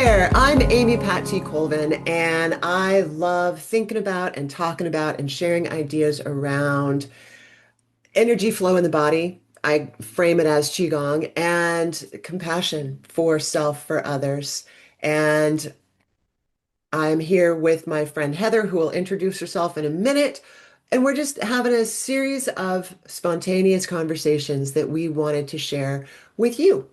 there. I'm Amy Pat T. Colvin, and I love thinking about and talking about and sharing ideas around energy flow in the body. I frame it as Qigong and compassion for self, for others. And I'm here with my friend Heather, who will introduce herself in a minute. And we're just having a series of spontaneous conversations that we wanted to share with you.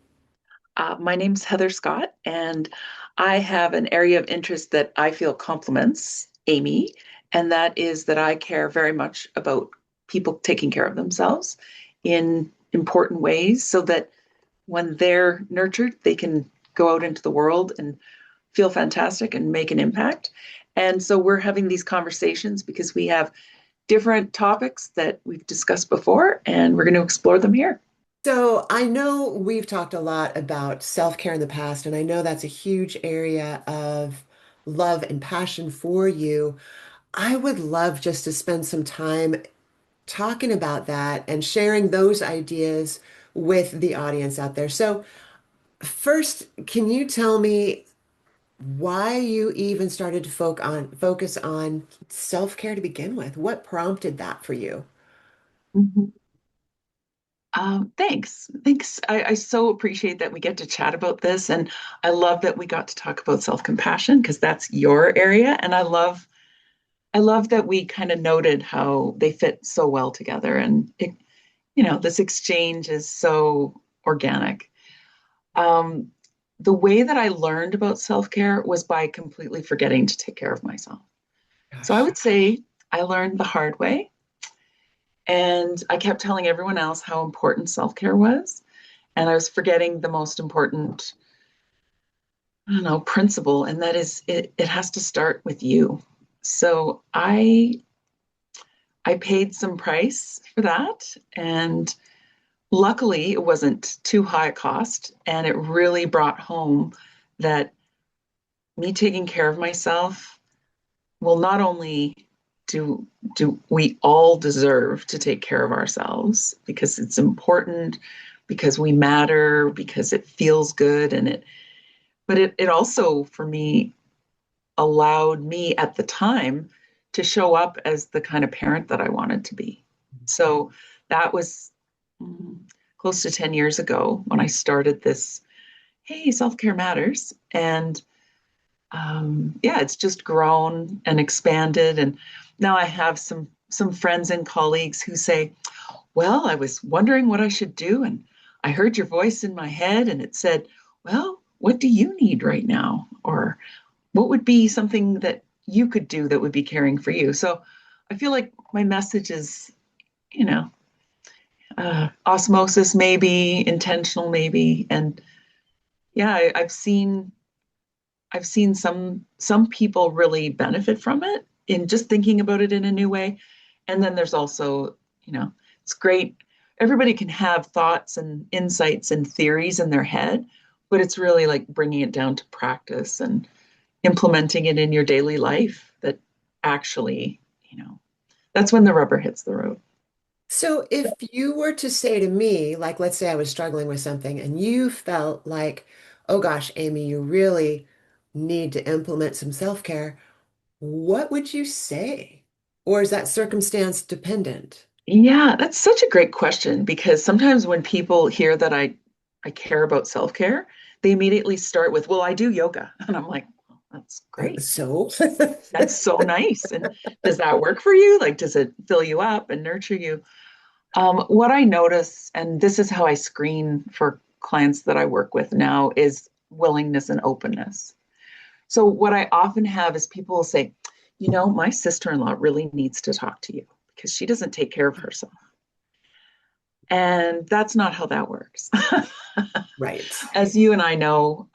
My name's Heather Scott, and I have an area of interest that I feel complements Amy, and that is that I care very much about people taking care of themselves in important ways so that when they're nurtured, they can go out into the world and feel fantastic and make an impact. And so we're having these conversations because we have different topics that we've discussed before, and we're going to explore them here. So I know we've talked a lot about self-care in the past, and I know that's a huge area of love and passion for you. I would love just to spend some time talking about that and sharing those ideas with the audience out there. So first, can you tell me why you even started to focus on self-care to begin with? What prompted that for you? Mhm. Thanks. Thanks. I so appreciate that we get to chat about this. And I love that we got to talk about self-compassion because that's your area. And I love that we kind of noted how they fit so well together. And this exchange is so organic. Um, the way that I learned about self-care was by completely forgetting to take care of myself. So I Gosh. would say I learned the hard way. And I kept telling everyone else how important self-care was. And I was forgetting the most important, I don't know, principle, and that is it has to start with you. So I paid some price for that, and luckily it wasn't too high a cost, and it really brought home that me taking care of myself will not only do we all deserve to take care of ourselves because it's important, because we matter, because it feels good, but it also for me allowed me at the time to show up as the kind of parent that I wanted to be. So that was mm, close to 10 years ago when I started this, hey, self-care matters. And yeah, it's just grown and expanded. And now I have some friends and colleagues who say, well, I was wondering what I should do. And I heard your voice in my head and it said, well, what do you need right now? Or what would be something that you could do that would be caring for you? So I feel like my message is, you know, osmosis, maybe intentional, maybe. And yeah, I've seen some people really benefit from it in just thinking about it in a new way. And then there's also, it's great. Everybody can have thoughts and insights and theories in their head, but it's really like bringing it down to practice and implementing it in your daily life that actually, that's when the rubber hits the road. So if you were to say to me, like, let's say I was struggling with something and you felt like, oh gosh, Amy, you really need to implement some self-care, what would you say? Or is that circumstance dependent? Yeah, that's such a great question because sometimes when people hear that I care about self-care, they immediately start with, "Well, I do yoga." And I'm like, well, "That's great. So, That's so nice." And does that work for you? Like, does it fill you up and nurture you? What I notice, and this is how I screen for clients that I work with now, is willingness and openness. So what I often have is people will say, my sister-in-law really needs to talk to you because she doesn't take care of herself. And that's not how that works. right. As you and I know,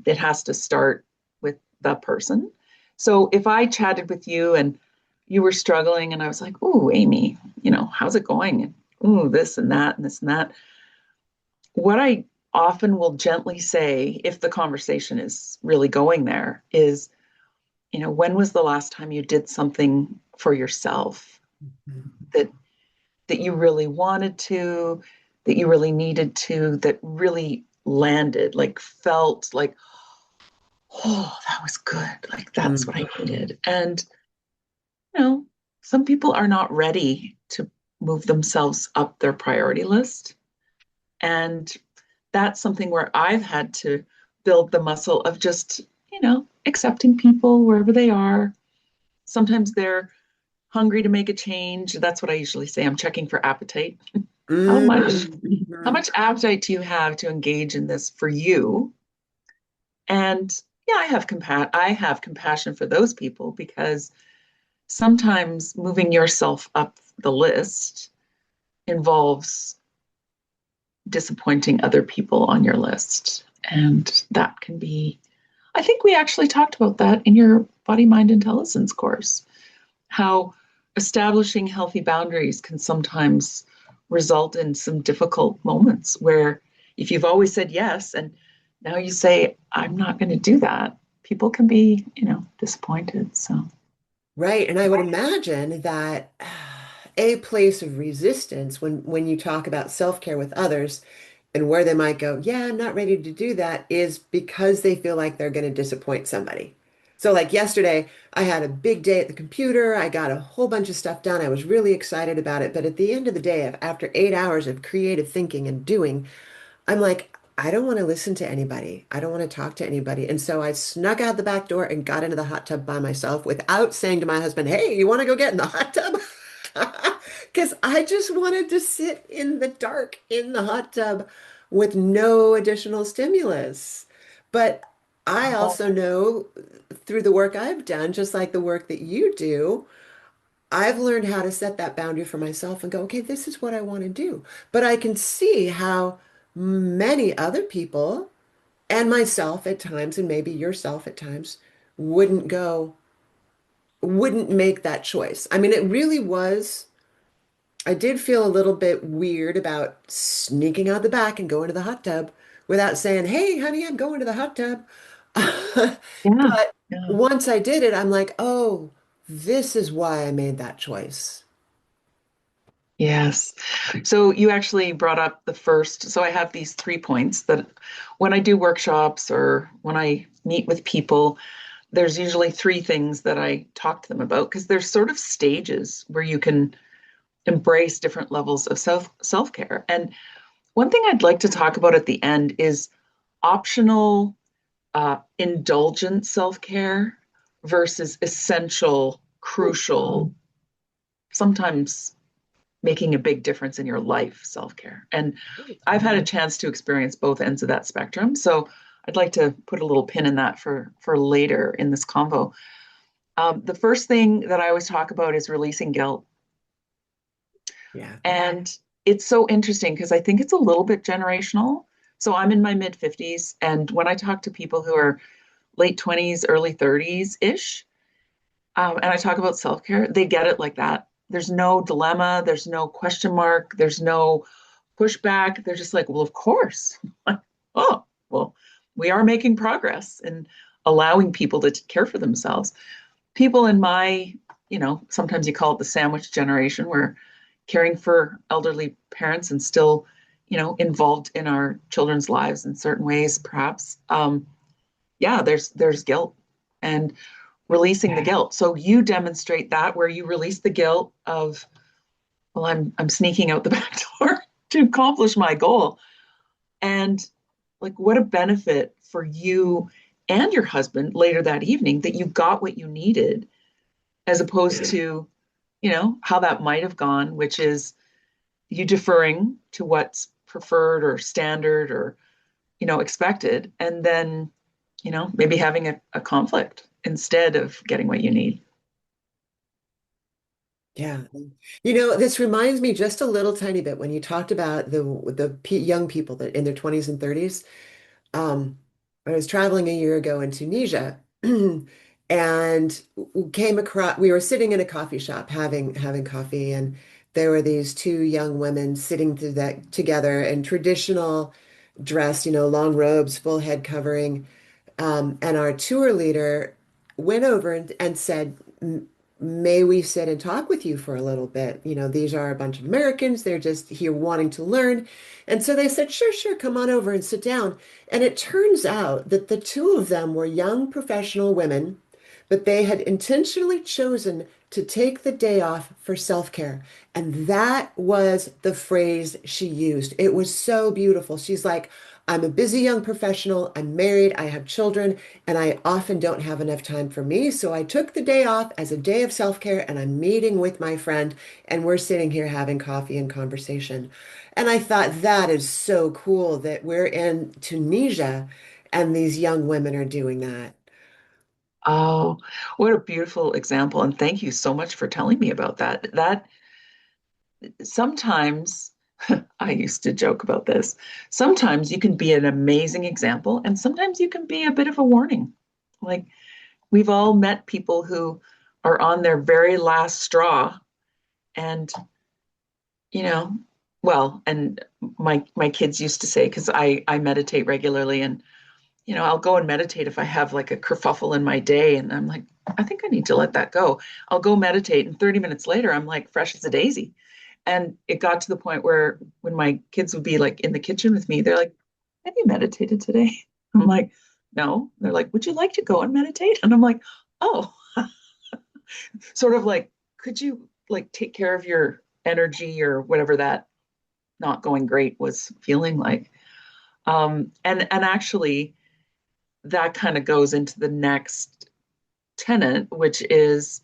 it has to start with the person. So if I chatted with you and you were struggling and I was like, "Oh, Amy, how's it going?" And, "Oh, this and that and this and that." What I often will gently say, if the conversation is really going there, is, when was the last time you did something for yourself that you really wanted to, that you really needed to, that really landed, like felt like, oh, that was good. Like that's what I Mhm. needed. And, you know, some people are not ready to move themselves up their priority list. And that's something where I've had to build the muscle of just, accepting people wherever they are. Sometimes they're hungry to make a change. That's what I usually say. I'm checking for appetite. How much how Mhm. much appetite do you have to engage in this for you? And yeah, I have compassion for those people because sometimes moving yourself up the list involves disappointing other people on your list. And that can be, I think we actually talked about that in your body mind intelligence course, how establishing healthy boundaries can sometimes result in some difficult moments where if you've always said yes and now you say, I'm not going to do that, people can be, disappointed. So, Right. And I would imagine that a place of resistance when you talk about self-care with others and where they might go, yeah, I'm not ready to do that, is because they feel like they're going to disappoint somebody. So like yesterday, I had a big day at the computer. I got a whole bunch of stuff done. I was really excited about it. But at the end of the day, after 8 hours of creative thinking and doing, I'm like, I don't want to listen to anybody. I don't want to talk to anybody. And so I snuck out the back door and got into the hot tub by myself without saying to my husband, hey, you want to go get in the hot tub? Because I just wanted to sit in the dark in the hot tub with no additional stimulus. But I also know through the work I've done, just like the work that you do, I've learned how to set that boundary for myself and go, okay, this is what I want to do. But I can see how many other people and myself at times, and maybe yourself at times, wouldn't go, wouldn't make that choice. I mean, it really was, I did feel a little bit weird about sneaking out the back and going to the hot tub without saying, hey, honey, I'm going to the hot tub. yeah, But yeah. once I did it, I'm like, oh, this is why I made that choice. Yes. So you actually brought up the first. So I have these 3 points that when I do workshops or when I meet with people, there's usually three things that I talk to them about because there's sort of stages where you can embrace different levels of self-care. And one thing I'd like to talk about at the end is optional indulgent self-care versus essential, crucial, sometimes making a big difference in your life self-care. And I've had a chance to experience both ends of that spectrum. So I'd like to put a little pin in that for later in this convo. The first thing that I always talk about is releasing guilt. Yeah. And it's so interesting because I think it's a little bit generational. So I'm in my mid 50s. And when I talk to people who are late 20s, early 30s ish, and I talk about self care, they get it like that. There's no dilemma, there's no question mark, there's no pushback. They're just like, well, of course. Oh, well, we are making progress in allowing people to care for themselves. People in my, sometimes you call it the sandwich generation, where caring for elderly parents and still, involved in our children's lives in certain ways, perhaps. Yeah, there's guilt and releasing the guilt. So you demonstrate that where you release the guilt of, well, I'm sneaking out the back door to accomplish my goal. And like, what a benefit for you and your husband later that evening that you got what you needed, as opposed to, how that might have gone, which is you deferring to what's preferred or standard or, expected, and then, maybe having a conflict instead of getting what you need. Yeah. This reminds me just a little tiny bit when you talked about the young people that in their 20s and 30s. Um, I was traveling a year ago in Tunisia and came across, we were sitting in a coffee shop having coffee, and there were these two young women sitting together in traditional dress, long robes, full head covering. And our tour leader went over and said, may we sit and talk with you for a little bit? These are a bunch of Americans. They're just here wanting to learn. And so they said, sure, sure, come on over and sit down. And it turns out that the two of them were young professional women, but they had intentionally chosen to take the day off for self-care. And that was the phrase she used. It was so beautiful. She's like, I'm a busy young professional. I'm married. I have children, and I often don't have enough time for me. So I took the day off as a day of self-care, and I'm meeting with my friend, and we're sitting here having coffee and conversation. And I thought that is so cool that we're in Tunisia and these young women are doing that. Oh, what a beautiful example. And thank you so much for telling me about that. That sometimes, I used to joke about this. Sometimes you can be an amazing example, and sometimes you can be a bit of a warning. Like we've all met people who are on their very last straw, and you know, well, and my kids used to say, because I meditate regularly, and I'll go and meditate if I have like a kerfuffle in my day, and I'm like, I think I need to let that go. I'll go meditate, and 30 minutes later, I'm like fresh as a daisy. And it got to the point where when my kids would be like in the kitchen with me, they're like, have you meditated today? I'm like, no. They're like, would you like to go and meditate? And I'm like, oh, sort of like, could you like take care of your energy or whatever that not going great was feeling like? And actually, that kind of goes into the next tenet, which is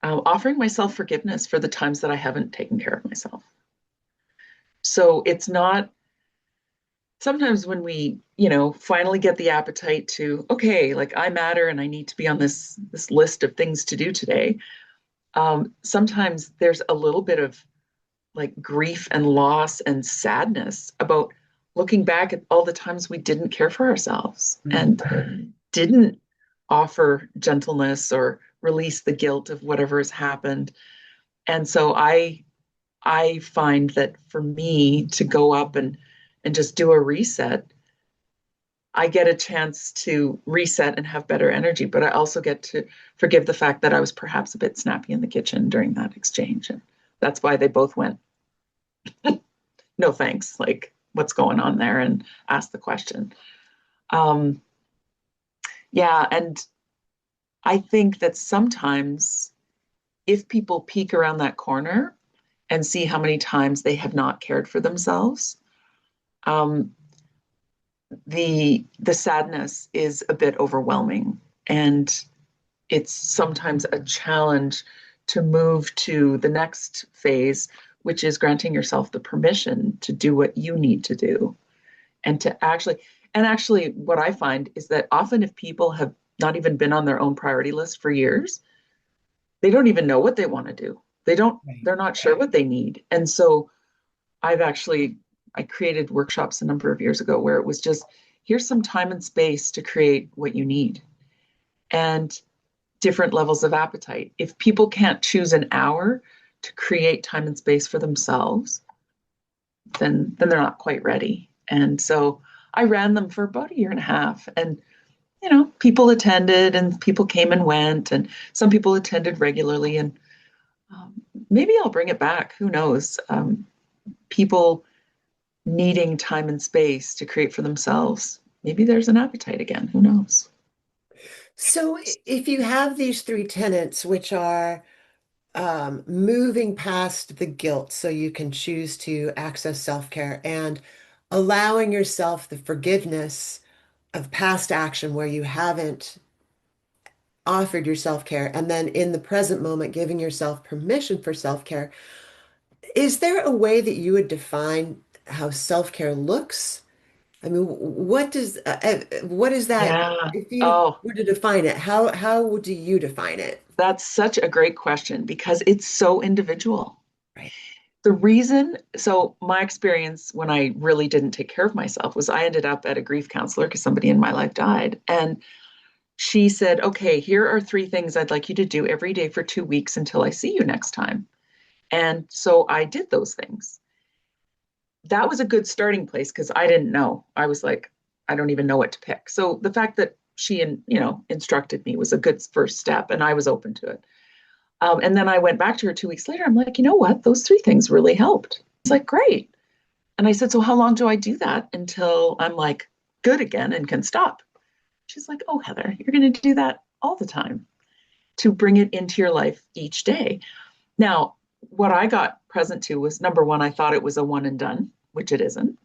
offering myself forgiveness for the times that I haven't taken care of myself. So it's not sometimes when we, finally get the appetite to, okay, like I matter and I need to be on this list of things to do today. Sometimes there's a little bit of like grief and loss and sadness about looking back at all the times we didn't care for ourselves and didn't offer gentleness or release the guilt of whatever has happened. And so I find that for me to go up and just do a reset, I get a chance to reset and have better energy, but I also get to forgive the fact that I was perhaps a bit snappy in the kitchen during that exchange. And that's why they both went, no thanks, like what's going on there, and ask the question. Um, yeah, and I think that sometimes if people peek around that corner and see how many times they have not cared for themselves, um, the sadness is a bit overwhelming, and it's sometimes a challenge to move to the next phase, which is granting yourself the permission to do what you need to do and to actually what I find is that often if people have not even been on their own priority list for years, they don't even know what they want to do. Right. They're not sure what they need. And so I've actually I created workshops a number of years ago where it was just here's some time and space to create what you need and different levels of appetite. If people can't choose an hour to create time and space for themselves, then they're not quite ready. And so I ran them for about a year and a half, and people attended and people came and went, and some people attended regularly, and um, maybe I'll bring it back. Who knows? People needing time and space to create for themselves. Maybe there's an appetite again. Who knows? So if you have these three tenets, which are moving past the guilt so you can choose to access self-care and allowing yourself the forgiveness of past action where you haven't offered your self-care, and then in the present moment, giving yourself permission for self-care. Is there a way that you would define how self-care looks? I mean, what is that? Yeah. If you Oh, were to define it, how do you define it? that's such a great question because it's so individual. Right. The reason, so my experience when I really didn't take care of myself was I ended up at a grief counselor because somebody in my life died. And she said, okay, here are three things I'd like you to do every day for 2 weeks until I see you next time. And so I did those things. That was a good starting place because I didn't know. I was like, I don't even know what to pick. So the fact that she instructed me was a good first step, and I was open to it. And then I went back to her 2 weeks later. I'm like, you know what? Those three things really helped. It's like, great. And I said, so how long do I do that until I'm like good again and can stop? She's like, oh, Heather, you're going to do that all the time to bring it into your life each day. Now, what I got present to was number one, I thought it was a one and done, which it isn't.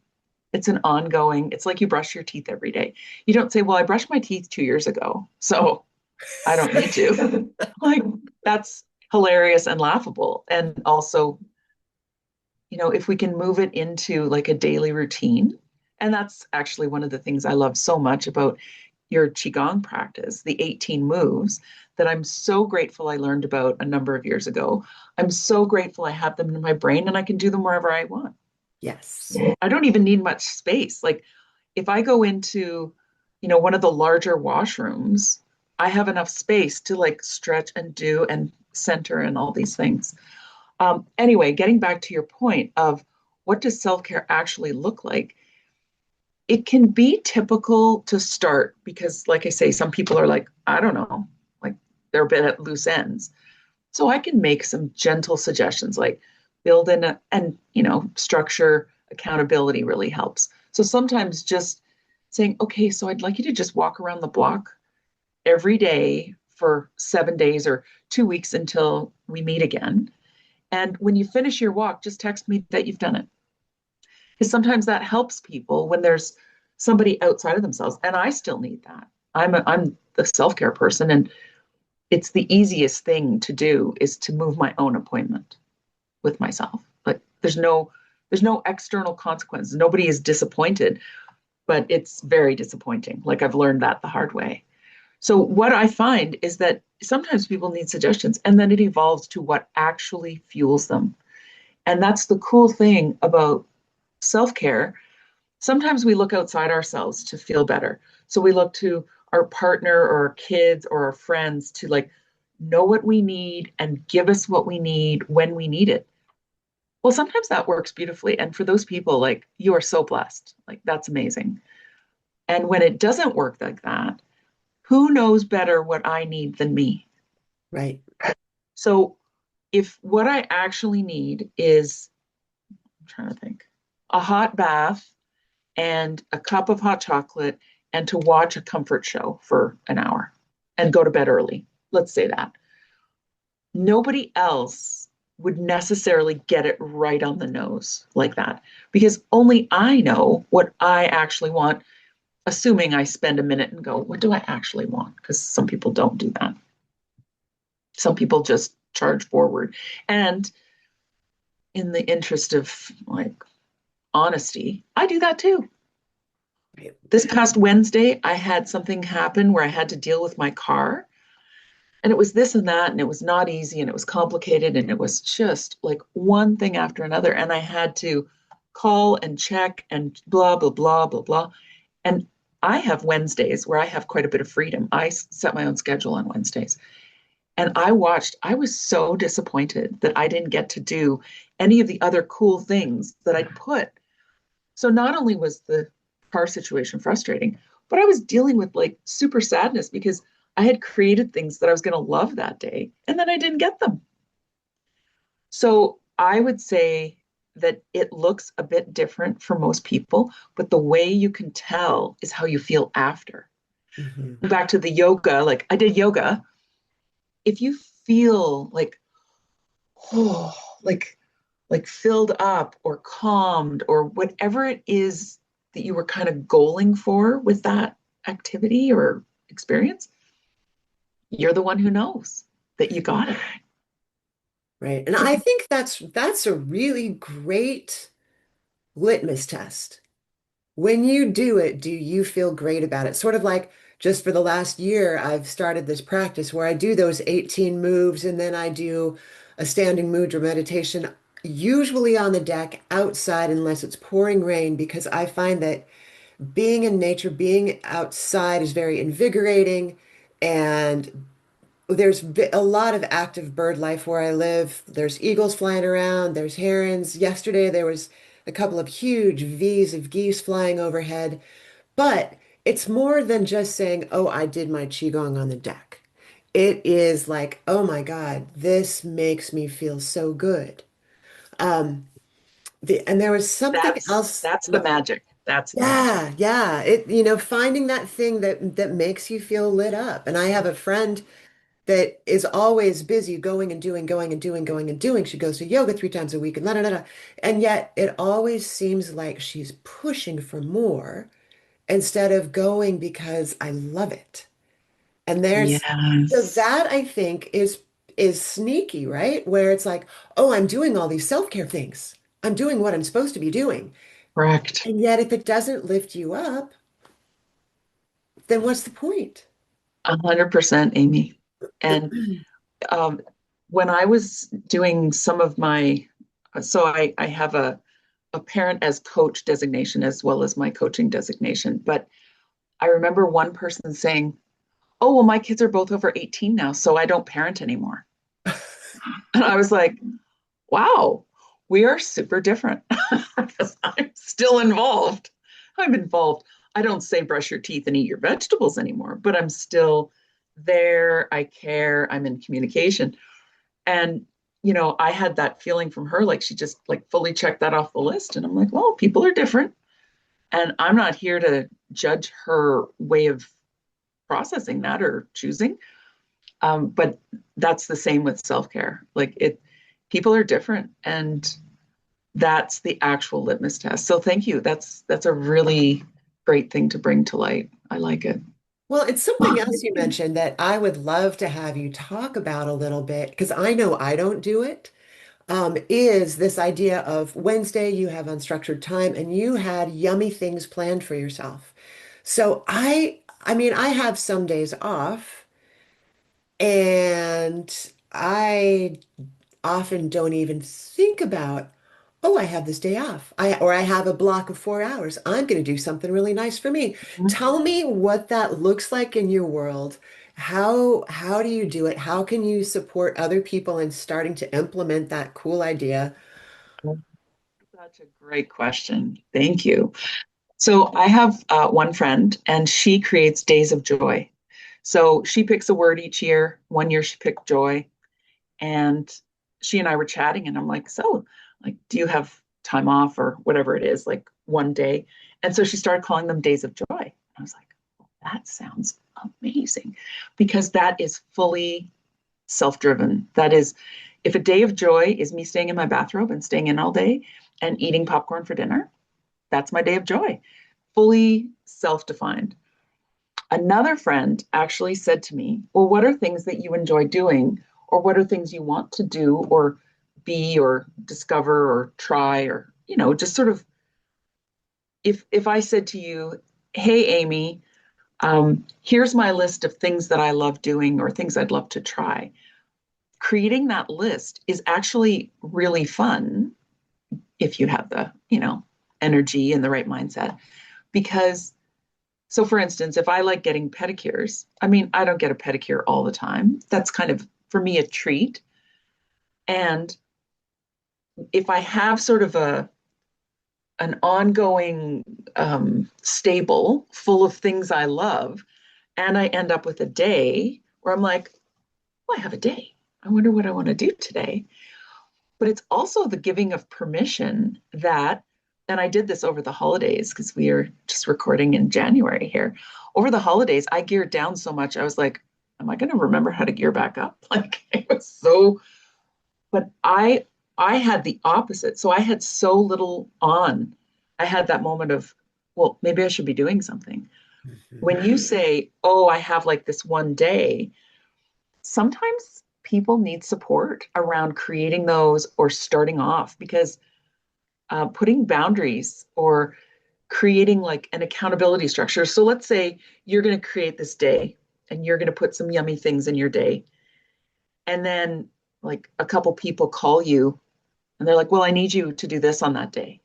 It's an ongoing, it's like you brush your teeth every day. You don't say, well, I brushed my teeth 2 years ago, so I don't need to. Like, that's hilarious and laughable. And also, if we can move it into like a daily routine, and that's actually one of the things I love so much about your Qigong practice, the 18 moves that I'm so grateful I learned about a number of years ago. I'm so grateful I have them in my brain and I can do them wherever I want. Yes. I don't even need much space. Like if I go into, one of the larger washrooms, I have enough space to like stretch and do and center and all these things. Anyway, getting back to your point of what does self-care actually look like? It can be typical to start because, like I say, some people are like, I don't know, like they're a bit at loose ends. So I can make some gentle suggestions like build in structure, accountability really helps. So sometimes just saying, okay, so I'd like you to just walk around the block every day for 7 days or 2 weeks until we meet again. And when you finish your walk, just text me that you've done it. Because sometimes that helps people when there's somebody outside of themselves. And I still need that. I'm the self-care person, and it's the easiest thing to do is to move my own appointment with myself. Like there's no external consequences. Nobody is disappointed, but it's very disappointing. Like I've learned that the hard way. So what I find is that sometimes people need suggestions and then it evolves to what actually fuels them. And that's the cool thing about self-care. Sometimes we look outside ourselves to feel better. So we look to our partner or our kids or our friends to like know what we need and give us what we need when we need it. Well, sometimes that works beautifully. And for those people, like you are so blessed. Like that's amazing. And when it doesn't work like that, who knows better what I need than me? Right. So if what I actually need is, I'm trying to think, a hot bath and a cup of hot chocolate and to watch a comfort show for an hour and go to bed early. Let's say that. Nobody else would necessarily get it right on the nose like that because only I know what I actually want, assuming I spend a minute and go, what do I actually want? Because some people don't do that. Some people just charge forward. And in the interest of like honesty, I do that too. Right. This past Wednesday, I had something happen where I had to deal with my car. And it was this and that, and it was not easy, and it was complicated, and it was just like one thing after another. And I had to call and check and blah, blah, blah, blah, blah. And I have Wednesdays where I have quite a bit of freedom. I set my own schedule on Wednesdays. And I was so disappointed that I didn't get to do any of the other cool things that I'd put. So not only was the car situation frustrating, but I was dealing with like super sadness because I had created things that I was going to love that day and then I didn't get them. So I would say that it looks a bit different for most people, but the way you can tell is how you feel after. Hmm. Back to the yoga, like I did yoga. If you feel like, oh, like filled up or calmed or whatever it is that you were kind of goaling for with that activity or experience, you're the one who knows that you got it. Right. And I think that's a really great litmus test. When you do it, do you feel great about it? Sort of like just for the last year, I've started this practice where I do those 18 moves and then I do a standing mudra meditation, usually on the deck outside unless it's pouring rain, because I find that being in nature, being outside is very invigorating. And there's a lot of active bird life where I live. There's eagles flying around, there's herons. Yesterday there was a couple of huge V's of geese flying overhead. But it's more than just saying, oh, I did my qigong on the deck. it is like, oh my God, this makes me feel so good. Um, and there was something else. That's the magic. That's the magic. Yeah, yeah. Finding that thing that makes you feel lit up. And I have a friend that is always busy going and doing, going and doing, going and doing. She goes to yoga 3 times a week and la la la. And yet it always seems like she's pushing for more instead of going because I love it. And so Yes, that I think is sneaky, right? Where it's like, oh, I'm doing all these self-care things. I'm doing what I'm supposed to be doing. correct. And yet if it doesn't lift you up, then what's the point? 100%, Amy. And um, when I was doing some of my, so I have a parent as coach designation as well as my coaching designation. But I remember one person saying, oh, well, my kids are both over 18 now, so I don't parent anymore. And I was like, wow, we are super different because I'm still involved. I'm involved. I don't say brush your teeth and eat your vegetables anymore, but I'm still there. I care. I'm in communication. And, I had that feeling from her, like she just like fully checked that off the list. And I'm like, well, people are different. And I'm not here to judge her way of processing that or choosing. But that's the same with self-care. People are different. And that's the actual litmus test. So thank you. That's a really great thing to bring to light. I like it. Well, it's something else you mentioned that I would love to have you talk about a little bit because I know I don't do it. Is this idea of Wednesday, you have unstructured time and you had yummy things planned for yourself. So I mean, I have some days off and I often don't even think about, oh, I have this day off. I have a block of 4 hours. I'm going to do something really nice for me. Tell me what that looks like in your world. How do you do it? How can you support other people in starting to implement that cool idea? Such a great question. Thank you. So I have one friend, and she creates days of joy. So she picks a word each year. One year she picked joy, and she and I were chatting, and I'm like, so, like, do you have time off or whatever it is, like one day? And so she started calling them days of joy. I was like, well, that sounds amazing because that is fully self-driven. That is, if a day of joy is me staying in my bathrobe and staying in all day and eating popcorn for dinner, that's my day of joy, fully self-defined. Another friend actually said to me, well, what are things that you enjoy doing, or what are things you want to do, or be, or discover, or try, or, just sort of, if I said to you, hey, Amy, here's my list of things that I love doing or things I'd love to try. Creating that list is actually really fun if you have the, energy and the right mindset. Because, so for instance, if I like getting pedicures, I mean, I don't get a pedicure all the time. That's kind of, for me, a treat. And if I have sort of an ongoing stable full of things I love, and I end up with a day where I'm like, well, I have a day. I wonder what I want to do today. But it's also the giving of permission that, and I did this over the holidays because we are just recording in January here. Over the holidays, I geared down so much. I was like, am I going to remember how to gear back up? Like it was so, but I had the opposite. So I had so little on. I had that moment of, well, maybe I should be doing something. When you say, oh, I have like this one day, sometimes people need support around creating those or starting off because putting boundaries or creating like an accountability structure. So let's say you're going to create this day and you're going to put some yummy things in your day. And then like a couple people call you and they're like, well, I need you to do this on that day.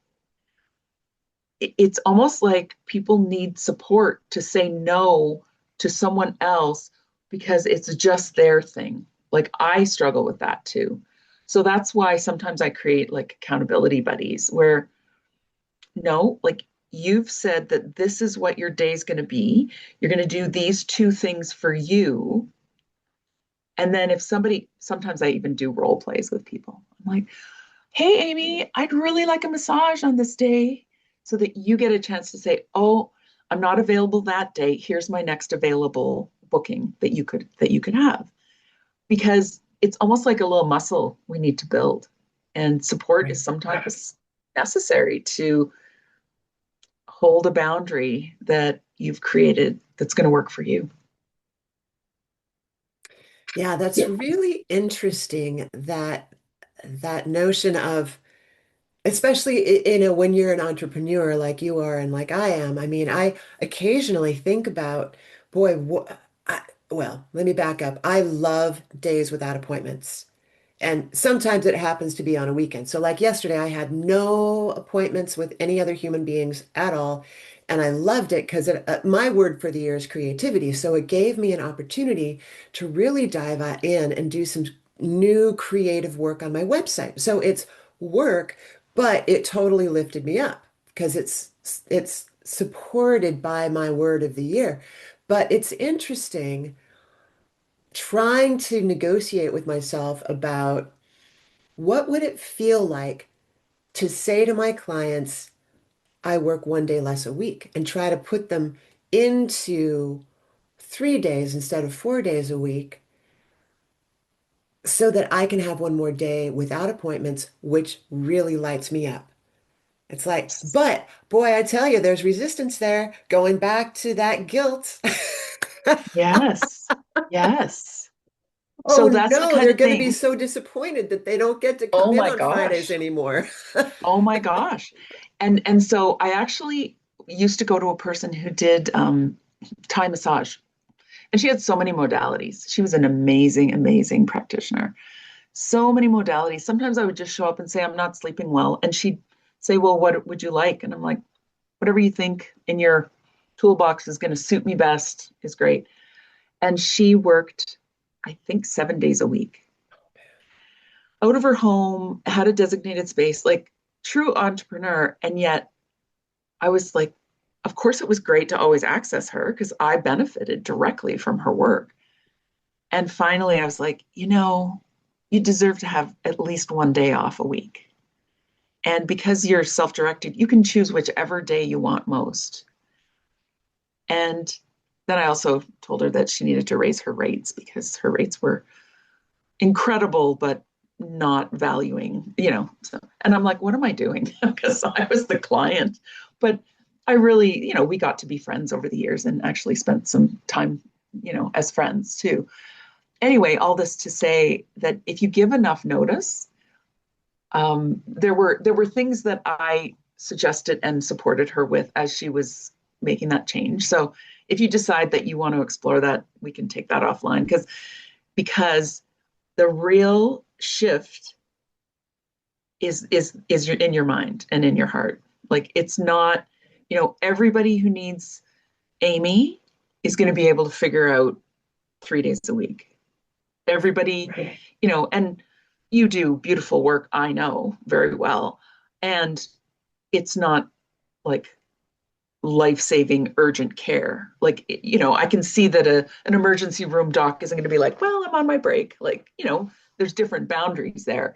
It's almost like people need support to say no to someone else because it's just their thing. Like I struggle with that too. So that's why sometimes I create like accountability buddies where no, like you've said that this is what your day is going to be. You're going to do these two things for you. And then if somebody, sometimes I even do role plays with people. I'm like, hey, Amy, I'd really like a massage on this day, so that you get a chance to say, oh, I'm not available that day. Here's my next available booking that you could have. Because it's almost like a little muscle we need to build. And support is Right. sometimes necessary to hold a boundary that you've created that's going to work for you. Yeah, that's really interesting that notion of, especially when you're an entrepreneur like you are and like I am. I mean, I occasionally think about, boy, well, let me back up. I love days without appointments. And sometimes it happens to be on a weekend. So, like yesterday, I had no appointments with any other human beings at all. And I loved it because my word for the year is creativity. So, it gave me an opportunity to really dive in and do some new creative work on my website. So, it's work, but it totally lifted me up because it's supported by my word of the year. But it's interesting trying to negotiate with myself about what would it feel like to say to my clients, I work one day less a week and try to put them into 3 days instead of 4 days a week so that I can have one more day without appointments, which really lights me up. It's like, but boy, I tell you, there's resistance there, going back to that guilt. Yes. Yes. Oh So that's the no, kind they're of going to be thing. so disappointed that they don't get to come Oh in my on Fridays gosh. anymore. Oh my gosh. And so I actually used to go to a person who did Thai massage. And she had so many modalities. She was an amazing, amazing practitioner. So many modalities. Sometimes I would just show up and say, I'm not sleeping well. And she'd say, well, what would you like? And I'm like, whatever you think in your toolbox is going to suit me best is great. And she worked, I think, 7 days a week out of her home, had a designated space, like true entrepreneur. And yet I was like, of course, it was great to always access her because I benefited directly from her work. And finally, I was like, you deserve to have at least one day off a week. And because you're self directed, you can choose whichever day you want most. And then I also told her that she needed to raise her rates because her rates were incredible, but not valuing, So, and I'm like, what am I doing? Because I was the client. But I really, we got to be friends over the years and actually spent some time, as friends too. Anyway, all this to say that if you give enough notice, there were things that I suggested and supported her with as she was making that change. So if you decide that you want to explore that, we can take that offline because the real shift is in your mind and in your heart. Like it's not, everybody who needs Amy is going to be able to figure out 3 days a week. Everybody, and you do beautiful work, I know very well. And it's not like life-saving urgent care. Like, I can see that an emergency room doc isn't going to be like, well, I'm on my break. Like, there's different boundaries there.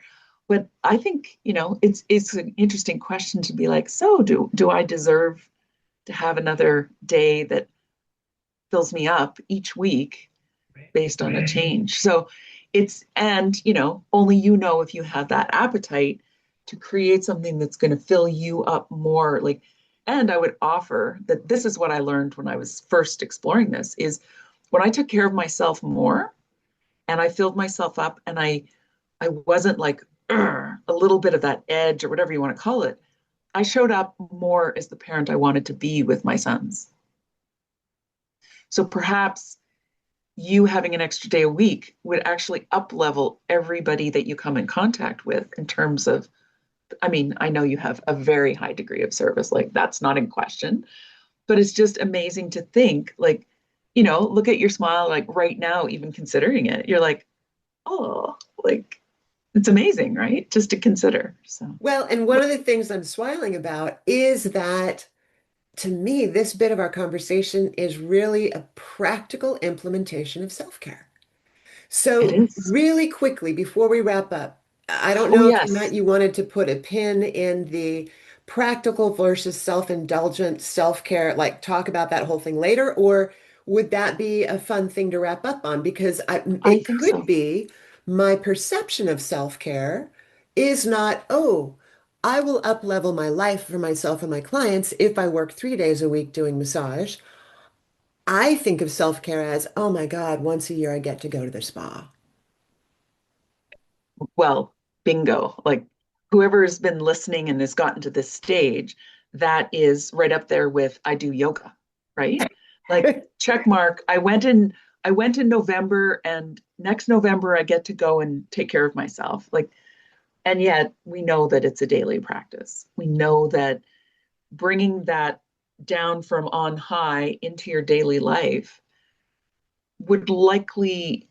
But I think, it's an interesting question to be like, so do I deserve to have another day that fills me up each week based on a change? So and only if you have that appetite to create something that's going to fill you up more. Like, and I would offer that this is what I learned when I was first exploring this is when I took care of myself more and I filled myself up and I wasn't like a little bit of that edge or whatever you want to call it. I showed up more as the parent I wanted to be with my sons. So perhaps you having an extra day a week would actually up level everybody that you come in contact with in terms of, I mean, I know you have a very high degree of service, like that's not in question, but it's just amazing to think, like, look at your smile, like right now, even considering it, you're like, oh, like it's amazing, right? Just to consider. So, Well, and one of the things I'm smiling about is that to me, this bit of our conversation is really a practical implementation of self-care. It So, is. really quickly before we wrap up, I don't Oh, know if you meant yes. you wanted to put a pin in the practical versus self-indulgent self-care, like talk about that whole thing later, or would that be a fun thing to wrap up on? Because I it think could so. be my perception of self-care is not, oh, I will up level my life for myself and my clients if I work 3 days a week doing massage. I think of self-care as, oh my God, once a year I get to go to the spa. Well, bingo. Like whoever has been listening and has gotten to this stage, that is right up there with I do yoga, right? Like check mark. I went in November and next November I get to go and take care of myself. Like, and yet we know that it's a daily practice. We know that bringing that down from on high into your daily life would likely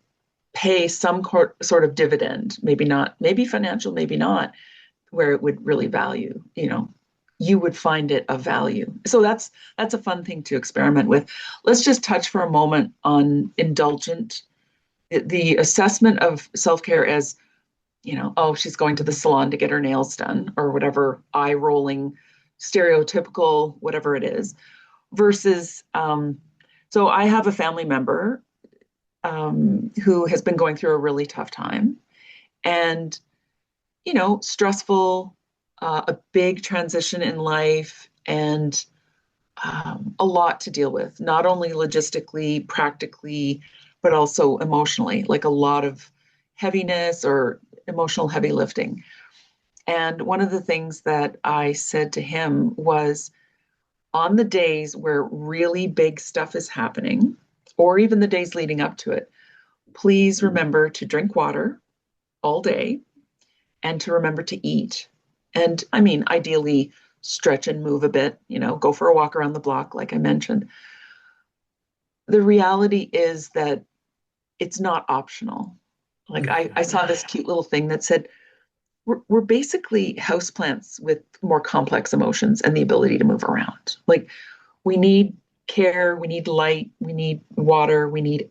pay some sort of dividend, maybe not, maybe financial, maybe not, where it would really value, you would find it of value. So that's a fun thing to experiment with. Let's just touch for a moment on indulgent, the assessment of self-care as, oh, she's going to the salon to get her nails done or whatever eye rolling, stereotypical, whatever it is, versus, so I have a family member who has been going through a really tough time and, stressful, a big transition in life, and a lot to deal with, not only logistically, practically, but also emotionally, like a lot of heaviness or emotional heavy lifting. And one of the things that I said to him was on the days where really big stuff is happening, or even the days leading up to it, please remember to drink water all day and to remember to eat. And I mean, ideally, stretch and move a bit, go for a walk around the block, like I mentioned. The reality is that it's not optional. Like I saw this cute little thing that said, we're basically houseplants with more complex emotions and the ability to move around. Like we need care, we need light, we need water, we need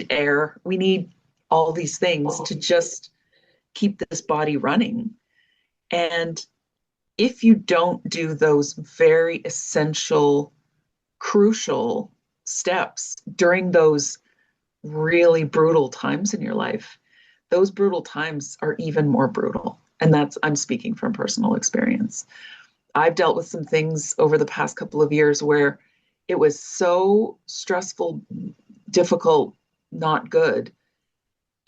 air, we need all these things to just keep this body running. And if you don't do those very essential, crucial steps during those really brutal times in your life, those brutal times are even more brutal. And I'm speaking from personal experience. I've dealt with some things over the past couple of years where it was so stressful, difficult, not good.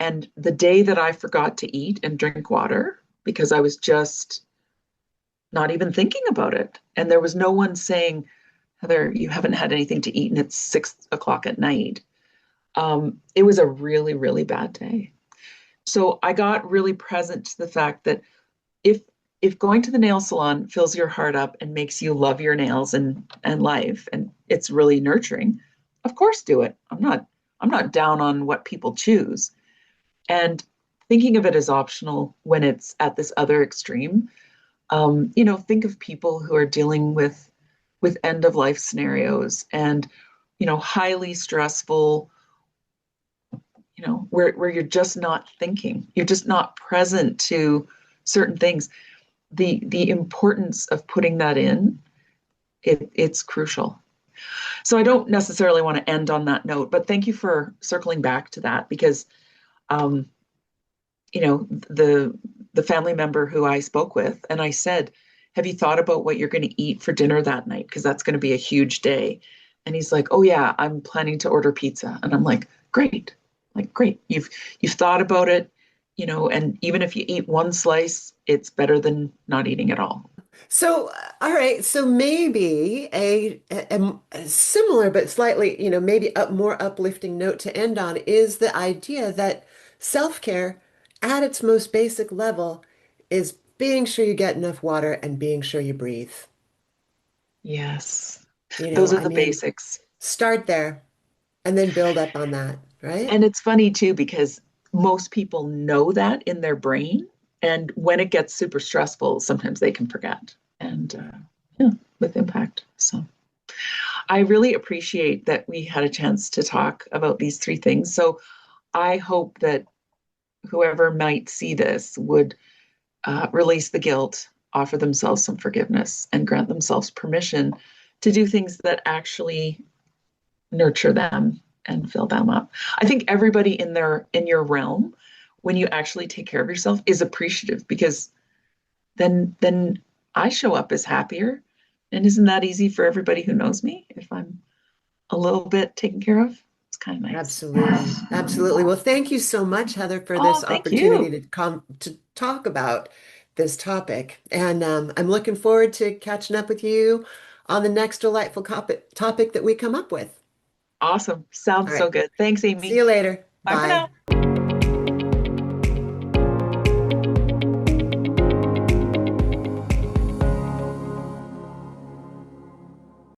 And the day that I forgot to eat and drink water because I was just not even thinking about it. And there was no one saying, Heather, you haven't had anything to eat and it's 6 o'clock at night. It was a really, really bad day. So I got really present to the fact that if if going to the nail salon fills your heart up and makes you love your nails and life and it's really nurturing, of course do it. I'm not down on what people choose. And thinking of it as optional when it's at this other extreme, think of people who are dealing with end of life scenarios and highly stressful, where you're just not thinking, you're just not present to certain things. The importance of putting that in, it's crucial. So I don't necessarily want to end on that note, but thank you for circling back to that because um, the family member who I spoke with, and I said, "Have you thought about what you're going to eat for dinner that night? Because that's going to be a huge day." And he's like, "Oh yeah, I'm planning to order pizza." And I'm like great. You've thought about it, and even if you eat one slice, it's better than not eating at all. So, all right. So maybe a similar but slightly, maybe a more uplifting note to end on is the idea that self-care at its most basic level is being sure you get enough water and being sure you breathe. Yes, those are I the mean, basics. start there and then build up on that, right? And it's funny too, because most people know that in their brain. And when it gets super stressful, sometimes they can forget. And yeah, with impact. So I really appreciate that we had a chance to talk about these three things. So I hope that whoever might see this would release the guilt, offer themselves some forgiveness, and grant themselves permission to do things that actually nurture them and fill them up. I think everybody in your realm, when you actually take care of yourself, is appreciative because then I show up as happier. And isn't that easy for everybody who knows me if I'm a little bit taken care of? It's kind of nice. Absolutely. Absolutely. Well, thank you so much, Heather, for Oh, this thank opportunity you. to come to talk about this topic. And I'm looking forward to catching up with you on the next delightful topic that we come up with. Awesome. All Sounds so right. good. Thanks, See Amy. you later. Bye for Bye. now.